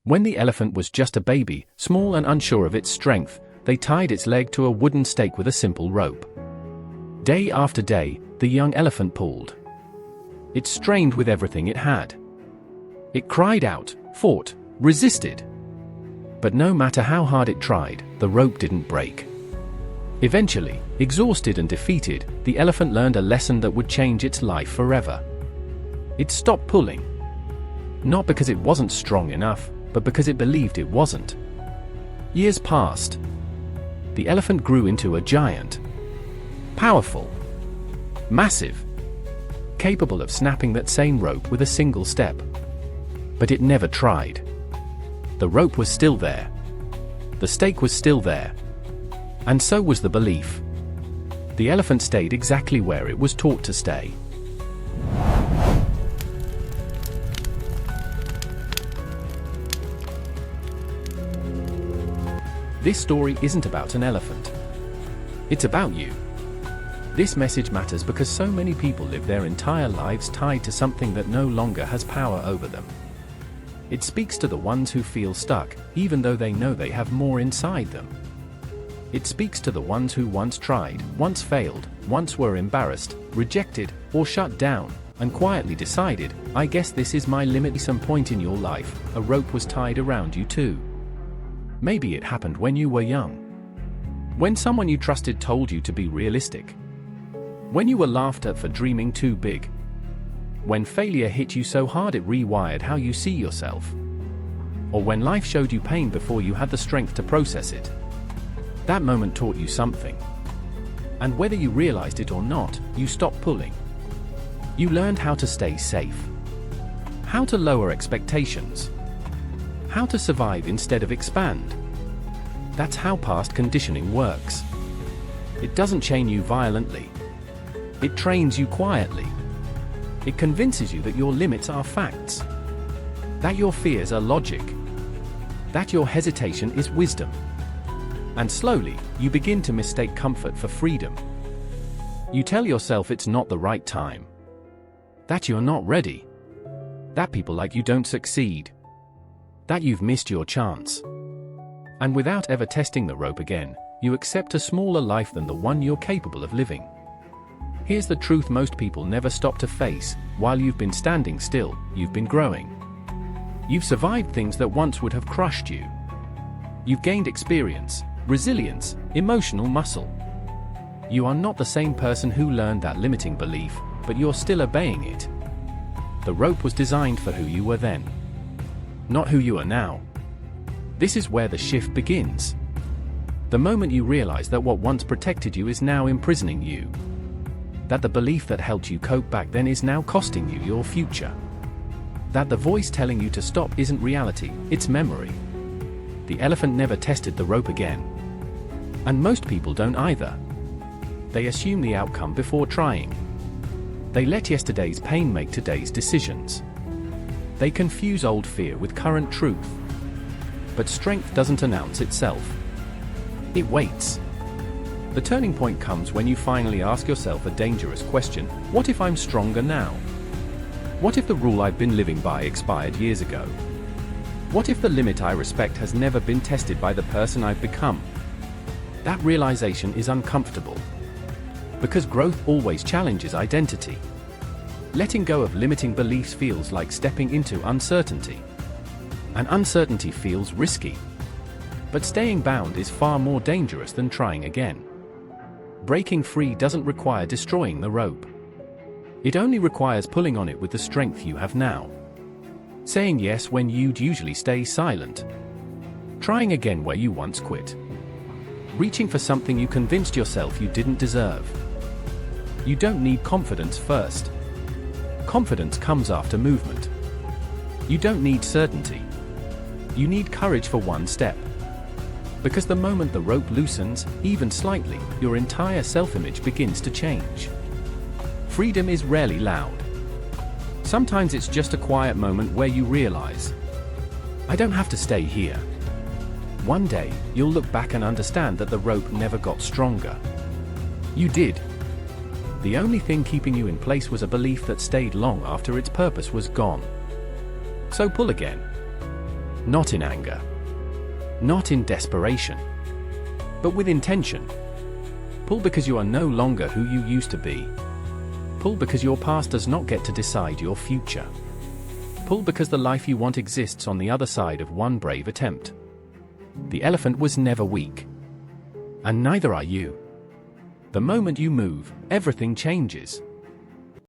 When the elephant was just a baby, small and unsure of its strength, they tied its leg to a wooden stake with a simple rope. Day after day, the young elephant pulled. It strained with everything it had. It cried out, fought, resisted. But no matter how hard it tried, the rope didn't break. Eventually, exhausted and defeated, the elephant learned a lesson that would change its life forever. It stopped pulling. Not because it wasn't strong enough, but because it believed it wasn't. Years passed. The elephant grew into a giant. Powerful. Massive. Capable of snapping that same rope with a single step. But it never tried. The rope was still there. The stake was still there. And so was the belief. The elephant stayed exactly where it was taught to stay. This story isn't about an elephant. It's about you. This message matters because so many people live their entire lives tied to something that no longer has power over them. It speaks to the ones who feel stuck, even though they know they have more inside them. It speaks to the ones who once tried, once failed, once were embarrassed, rejected, or shut down, and quietly decided, I guess this is my limit. At some point in your life, a rope was tied around you too. Maybe it happened when you were young. When someone you trusted told you to be realistic. When you were laughed at for dreaming too big. When failure hit you so hard it rewired how you see yourself. Or when life showed you pain before you had the strength to process it. That moment taught you something. And whether you realized it or not, you stopped pulling. You learned how to stay safe. How to lower expectations. How to survive instead of expand. That's how past conditioning works. It doesn't chain you violently. It trains you quietly. It convinces you that your limits are facts. That your fears are logic. That your hesitation is wisdom. And slowly, you begin to mistake comfort for freedom. You tell yourself it's not the right time. That you're not ready. That people like you don't succeed. That you've missed your chance. And without ever testing the rope again, you accept a smaller life than the one you're capable of living. Here's the truth most people never stop to face: while you've been standing still, you've been growing. You've survived things that once would have crushed you. You've gained experience, resilience, emotional muscle. You are not the same person who learned that limiting belief, but you're still obeying it. The rope was designed for who you were then, not who you are now. This is where the shift begins. The moment you realize that what once protected you is now imprisoning you. That the belief that helped you cope back then is now costing you your future. That the voice telling you to stop isn't reality, it's memory. The elephant never tested the rope again. And most people don't either. They assume the outcome before trying. They let yesterday's pain make today's decisions. They confuse old fear with current truth. But strength doesn't announce itself. It waits. The turning point comes when you finally ask yourself a dangerous question: what if I'm stronger now? What if the rule I've been living by expired years ago? What if the limit I respect has never been tested by the person I've become? That realization is uncomfortable. Because growth always challenges identity. Letting go of limiting beliefs feels like stepping into uncertainty. And uncertainty feels risky. But staying bound is far more dangerous than trying again. Breaking free doesn't require destroying the rope. It only requires pulling on it with the strength you have now. Saying yes when you'd usually stay silent. Trying again where you once quit. Reaching for something you convinced yourself you didn't deserve. You don't need confidence first. Confidence comes after movement. You don't need certainty. You need courage for one step. Because the moment the rope loosens, even slightly, your entire self-image begins to change. Freedom is rarely loud. Sometimes it's just a quiet moment where you realize, I don't have to stay here. One day, you'll look back and understand that the rope never got stronger. You did. The only thing keeping you in place was a belief that stayed long after its purpose was gone. So pull again. Not in anger. Not in desperation. But with intention. Pull because you are no longer who you used to be. Pull because your past does not get to decide your future. Pull because the life you want exists on the other side of one brave attempt. The elephant was never weak. And neither are you. The moment you move, everything changes.